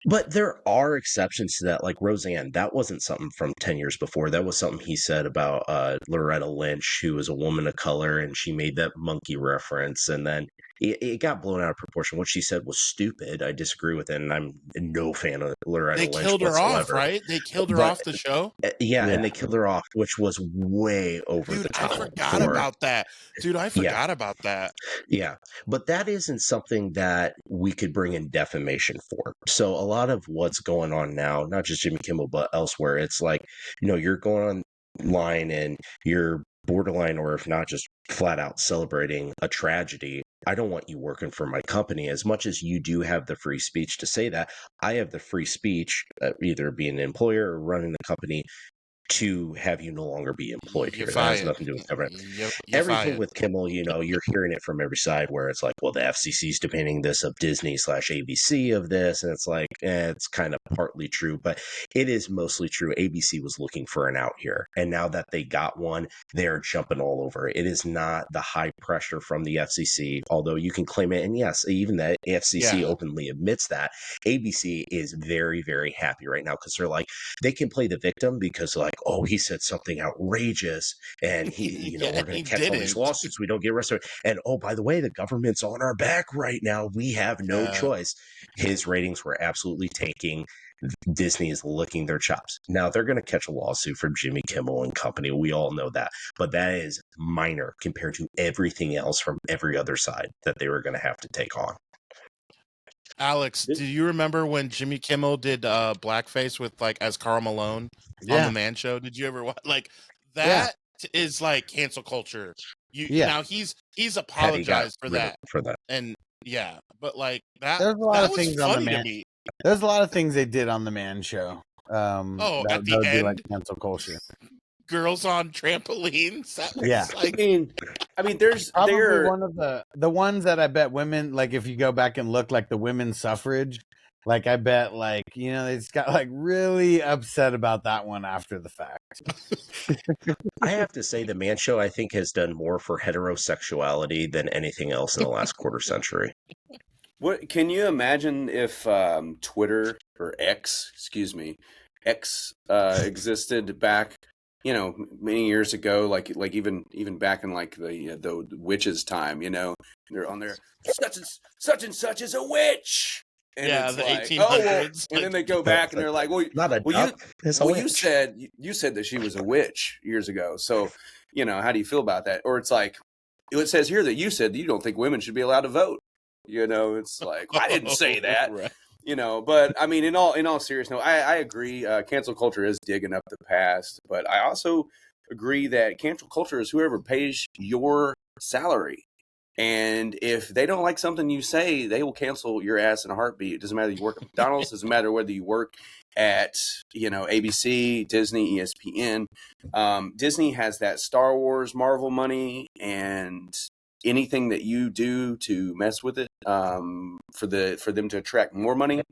But there are exceptions to that, like Roseanne. That wasn't something from 10 years before. That was something he said about Loretta Lynch, who was a woman of color, and she made that monkey reference. And then it got blown out of proportion. What she said was stupid. I disagree with it, and I'm no fan of Loretta They Lynch killed her off, whatsoever. right? They killed her But off the show. yeah, Yeah. and they killed her off, which was way over Dude, the I top forgot for about that. Dude, I yeah. forgot about that. Yeah, but that isn't something that we could bring in defamation for. So a lot of what's going on now, not just Jimmy Kimmel, but elsewhere, it's like, you're going online and you're borderline, or if not just flat out celebrating a tragedy. I don't want you working for my company. As much as you do have the free speech to say that, I have the free speech, either being an employer or running the company, to have you no longer be employed You're here. That has fired. nothing to do with government. You're Everything fired. with Kimmel, you're hearing it from every side where it's like, well, the FCC's demanding this of Disney/ABC of this. And it's like, it's kind of partly true, but it is mostly true. ABC was looking for an out here. And now that they got one, they're jumping all over it. It is not the high pressure from the FCC, although you can claim it. And yes, even the FCC Yeah. openly admits that. ABC is very, very happy right now because they're like, they can play the victim because like, oh, he said something outrageous and he, Yeah, we're going he to catch all these didn't. lawsuits. We don't get arrested. And oh, by the way, the government's on our back right now. We have no Yeah. choice. His ratings were absolutely tanking. Disney is licking their chops. Now they're going to catch a lawsuit from Jimmy Kimmel and company. We all know that, but that is minor compared to everything else from every other side that they were going to have to take on. Alex, do you remember when Jimmy Kimmel did blackface with like as Karl Malone on Yeah. the Man Show? Did you ever watch like Yeah. that? Is like cancel culture. Yeah. Now he's Had he got apologized for rid of- that, for that. and yeah, but like that There's a lot that of was things on the funny to Man. me. There's a lot of things they did on the Man Show. Oh, that, at the that would be end, like cancel culture. girls on trampolines. That was Yeah. like I mean, there's Probably there. one of the ones that I bet women, like if you go back and look, like the women's suffrage, like I bet like they just got like really upset about that one after the fact. I have to say, the Man Show, I think, has done more for heterosexuality than anything else in the last quarter century. What can you imagine if Twitter or X, excuse me, X existed back, many years ago, like even back in like the witches' time, they're on there, such and such is a witch. And yeah, it's the like, 1800s. oh, well, and like, then they go back and they're like, well, Not a well, duck. It's a you witch. said that she was a witch years ago. So, how do you feel about that? Or it's like, it says here that you said that you don't think women should be allowed to vote. It's like, I didn't say that. Right. But I mean, in all seriousness, I agree. Cancel culture is digging up the past, but I also agree that cancel culture is whoever pays your salary. And if they don't like something you say, they will cancel your ass in a heartbeat. It doesn't matter if you work at McDonald's, doesn't matter whether you work at, ABC, Disney, ESPN. Disney has that Star Wars, Marvel money, and anything that you do to mess with it, for them to attract more money.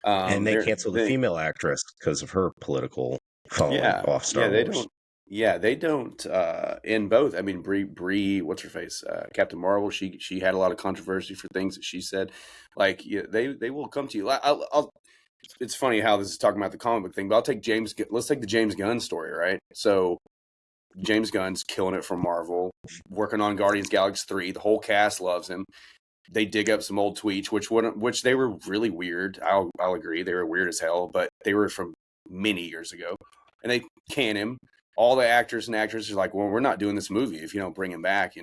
And they canceled the female actress because of her political following off Star Wars. They don't. In both, I mean, Brie, what's her face, Captain Marvel. She had a lot of controversy for things that she said. Like, they will come to you. It's funny how this is talking about the comic book thing, but let's take the James Gunn story, right? So James Gunn's killing it for Marvel, working on Guardians of the Galaxy 3. The whole cast loves him. They dig up some old tweets, which they were really weird. I'll agree, they were weird as hell, but they were from many years ago, and they can him. All the actors and actresses are like, well, we're not doing this movie if you don't bring him back,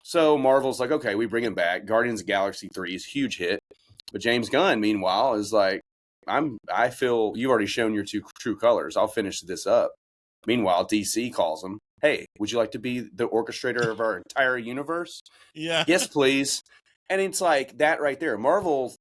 So Marvel's like, okay, we bring him back. Guardians of the Galaxy 3 is a huge hit. But James Gunn, meanwhile, is like, I feel you've already shown your true colors. I'll finish this up. Meanwhile, DC calls him, hey, would you like to be the orchestrator of our entire universe? Yeah. Yes, please. And it's like that right there. Marvel,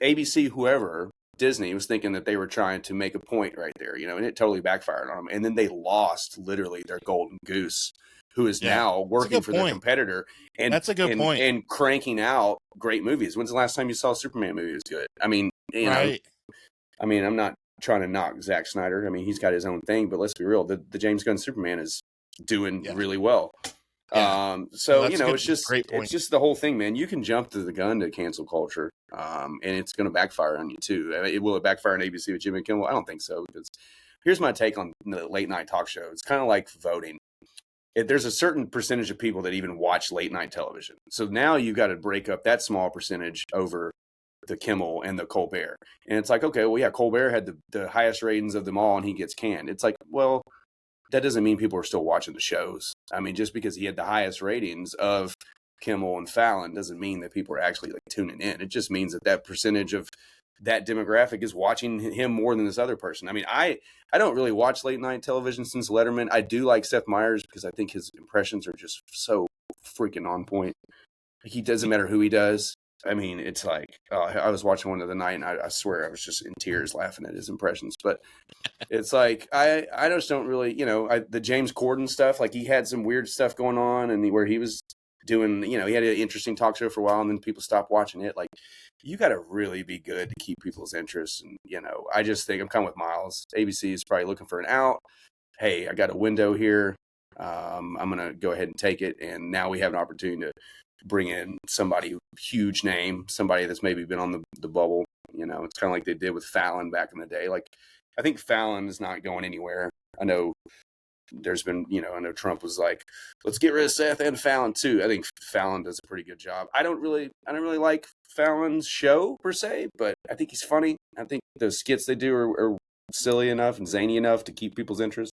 ABC, whoever, Disney was thinking that they were trying to make a point right there, and it totally backfired on them. And then they lost literally their golden goose, who is now working for their competitor. And that's a good point. And cranking out great movies. When's the last time you saw a Superman movie was good? I mean, right. I mean, I'm not trying to knock Zack Snyder. I mean, he's got his own thing, but let's be real. The James Gunn Superman is doing really well. Yeah. So That's you a know, good, it's just great it's point. just the whole thing, man. You can jump to the gun to cancel culture, and it's going to backfire on you too. I mean, will it backfire on ABC with Jimmy Kimmel? I don't think so, because here's my take on the late night talk show. It's kind of like voting. There's a certain percentage of people that even watch late night television. So now you've got to break up that small percentage over the Kimmel and the Colbert. And it's like, okay, well, yeah, Colbert had the highest ratings of them all and he gets canned. It's like, well, that doesn't mean people are still watching the shows. I mean, just because he had the highest ratings of Kimmel and Fallon doesn't mean that people are actually like tuning in. It just means that that percentage of that demographic is watching him more than this other person. I mean, I don't really watch late night television since Letterman. I do like Seth Meyers because I think his impressions are just so freaking on point. He doesn't matter who he does. I mean, it's like I was watching one the other night, and I swear I was just in tears laughing at his impressions. But it's like I just don't really, you know, the James Corden stuff. Like he had some weird stuff going on, and where he was doing, you know, he had an interesting talk show for a while, and then people stopped watching it. Like you got to really be good to keep people's interest. And you know, I just think I'm kind of with Miles. ABC is probably looking for an out. Hey, I got a window here. I'm gonna go ahead and take it, and now we have an opportunity to bring in somebody huge name, somebody that's maybe been on the bubble. You know, it's kind of like they did with Fallon back in the day. Like, I think Fallon is not going anywhere. I know there's been, you know, I know Trump was like, let's get rid of Seth and Fallon too. I think Fallon does a pretty good job. I don't really like Fallon's show per se, but I think he's funny. I think the skits they do are silly enough and zany enough to keep people's interest.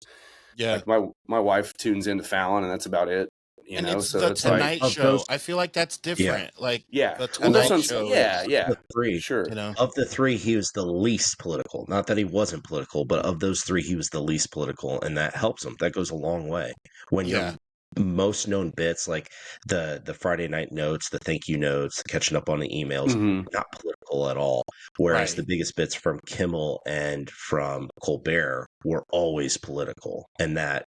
Yeah. Like my wife tunes into Fallon and that's about it. You And know, it's so the it's like, Tonight of Show. those, I feel like that's different. Like yeah. the Well, that's Tonight what I'm Show. yeah, Is, yeah, the three, sure. you know, of the three, he was the least political. Not that he wasn't political, but of those three, he was the least political, and that helps him. That goes a long way. When yeah, your most known bits, like the Friday night notes, the thank you notes, catching up on the emails, Mm-hmm. not political at all. Whereas the right. biggest bits from Kimmel and from Colbert were always political, and that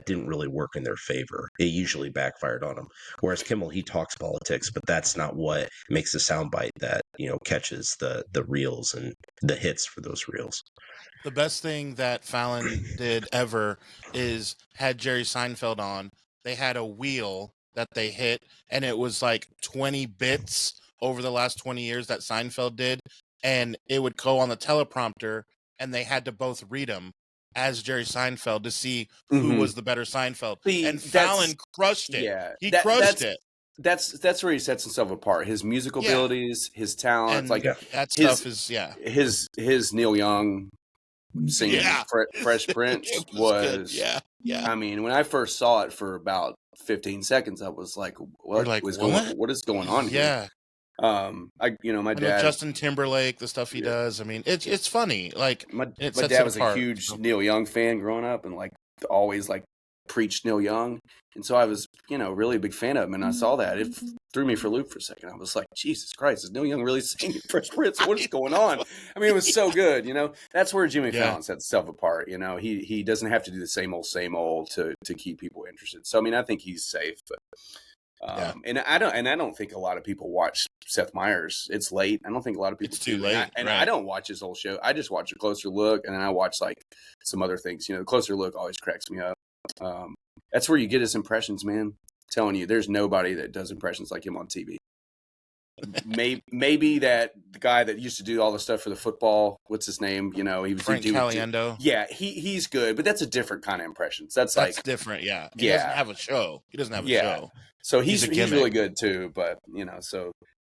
didn't really work in their favor. It usually backfired on them. Whereas Kimmel, he talks politics, but that's not what makes a soundbite that, you know, catches the reels and the hits for those reels. The best thing that Fallon did ever is had Jerry Seinfeld on. They had a wheel that they hit, and it was like 20 bits over the last 20 years that Seinfeld did, and it would go on the teleprompter, and they had to both read them as Jerry Seinfeld to see who Mm-hmm. was the better Seinfeld. See, And Fallon crushed it. yeah, He crushed it. that's where he sets himself apart. His musical Yeah. abilities, his talents, And like Yeah. that his stuff is, yeah. his Neil Young singing Yeah. Fresh Prince It was good. was. Yeah. Yeah. I mean, when I first saw it for about 15 seconds, I was like, You're like, what what is going on here? Yeah. My And with dad, Justin Timberlake, the stuff he yeah, does, I mean, it's funny. Like it my sets dad it was a apart. huge So, Neil Young fan growing up, and like always like preached Neil Young, and so I was, you know, really a big fan of him. And I saw that it threw me for a loop for a second. I was like, Jesus Christ, is Neil Young really singing Fresh Prince? What is going on? I mean, it was so good. You know, that's where Jimmy yeah, Fallon sets himself apart. You know, he doesn't have to do the same old to keep people interested. So I mean, I think he's safe, but. yeah, And I don't think a lot of people watch Seth Meyers. It's late. I don't think a lot of people it's too do. late, And right? I don't watch his whole show. I just watch A Closer Look, and then I watch like some other things. You know, The Closer Look always cracks me up. That's where you get his impressions, man. I'm telling you, there's nobody that does impressions like him on TV. Maybe that the guy that used to do all the stuff for the football. What's his name? You know, he was Frank doing Caliendo. yeah, he's good, but that's a different kind of impressions. That's That's like different. Yeah, he doesn't have a show. He doesn't have a yeah. show. So He's he's a gimmick. really good too, but you know,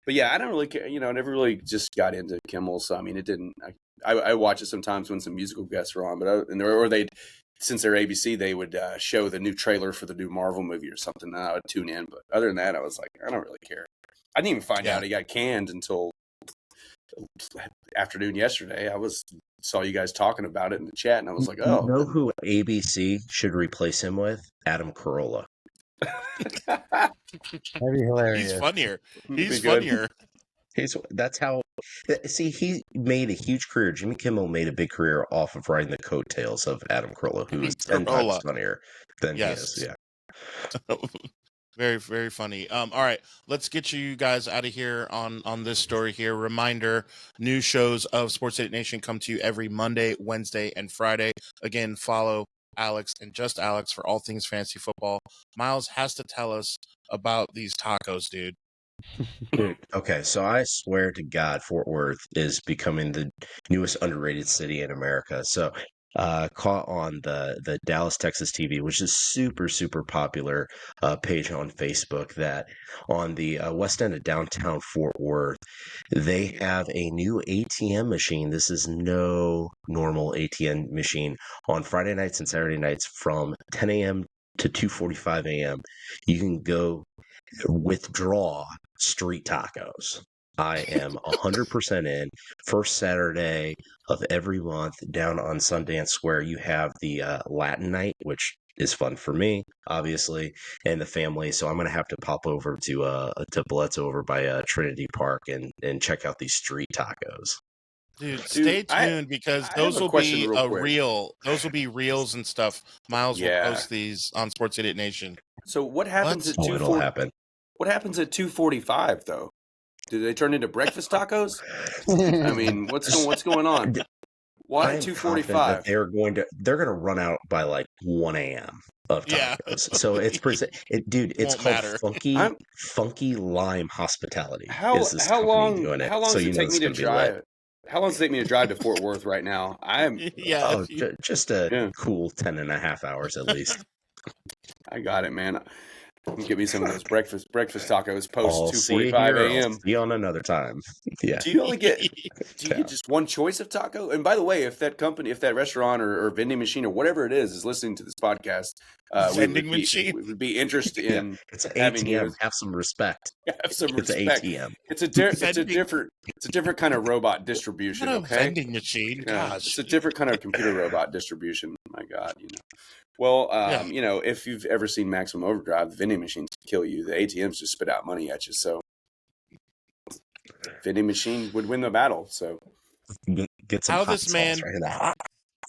but yeah, I don't really care. You know, I never really just got into Kimmel, so I mean, it didn't. I watch it sometimes when some musical guests are on, but or they'd since they're ABC, they would show the new trailer for the new Marvel movie or something, and I would tune in. But other than that, I was like, I don't really care. I didn't even find Yeah. out he got canned until afternoon yesterday. Saw you guys talking about it in the chat, and I was like, You oh. know who ABC should replace him with? Adam Carolla. That'd be hilarious. He's funnier. Be He's good. funnier. That's how. See, he made a huge career. Jimmy Kimmel made a big career off of riding the coattails of Adam Carolla, who is 10 times Carolla. funnier than Yes. he is. Yeah. Very, very funny. All right, let's get you guys out of here on this story here. Reminder: new shows of Sports Edit Nation come to you every Monday, Wednesday, and Friday. Again, follow Alex and just Alex for all things fantasy football. Miles has to tell us about these tacos, dude. Dude, okay, so I swear to God, Fort Worth is becoming the newest underrated city in America. So, caught on the Dallas, Texas TV, which is super popular page on Facebook, that on the west end of downtown Fort Worth, they have a new ATM machine. This is no normal ATM machine. On Friday nights and Saturday nights from 10 a.m. to 2:45 a.m. You can go withdraw street tacos. I am 100% in. First Saturday of every month down on Sundance Square, you have the Latin night, which is fun for me, obviously, and the family. So I'm going to have to pop over to Bledsoe over by Trinity Park and check out these street tacos. Dude, stay tuned because I those have a will question be real quick. those will be reels and stuff. Miles will Yeah. post these on Sports Idiot Nation. So what happens at Oh, it'll 2:40? happen. What happens at 2:45 though? Do they turn into breakfast tacos? I mean, what's going on? Why I at am confident that 2:45? they're going to run out by like 1 a.m. of Yeah. tacos. So it's dude, it's Won't called matter. funky lime hospitality. How is this long company doing it? how long So does you it know take it's me to going to be lit. drive? How long does it take me to drive to Fort Worth right now? Yeah. Oh, just a Yeah. cool 10 and a half hours at least. I got it, man. Get me some of those breakfast tacos post I'll see you 2:45 here. I'll a.m. see you on another time. Yeah. Do you only get Yeah. just one choice of taco? And by the way, if that restaurant or vending machine or whatever it is listening to this podcast, Vending machine. we would be interested Yeah. in It's an having you ATM. Have some respect. have some It's an respect. ATM. It's a Vending- different kind of robot distribution. Not a Okay, vending machine. yeah, Gosh. it's a different kind of computer robot distribution. My God, Well, Yeah. If you've ever seen Maximum Overdrive, the vending machines kill you. The ATMs just spit out money at you. So, vending machine would win the battle. So, Get some How hot this sauce man- right in the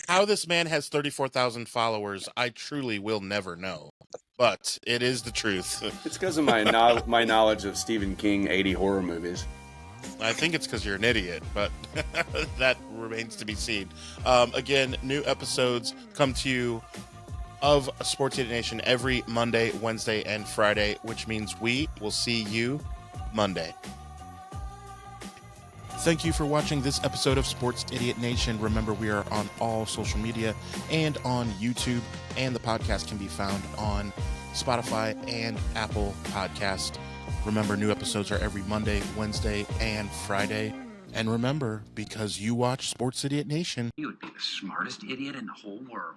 How this man has 34,000 followers, I truly will never know. But it is the truth. it's because of my my knowledge of Stephen King 80 horror movies. I think it's because you're an idiot, but that remains to be seen. Again, new episodes come to you of Sports Idiot Nation every Monday, Wednesday, and Friday, which means we will see you Monday. Thank you for watching this episode of Sports Idiot Nation. Remember, we are on all social media and on YouTube, and the podcast can be found on Spotify and Apple Podcast. Remember, new episodes are every Monday, Wednesday, and Friday. And remember, because you watch Sports Idiot Nation, You would be the smartest idiot in the whole world.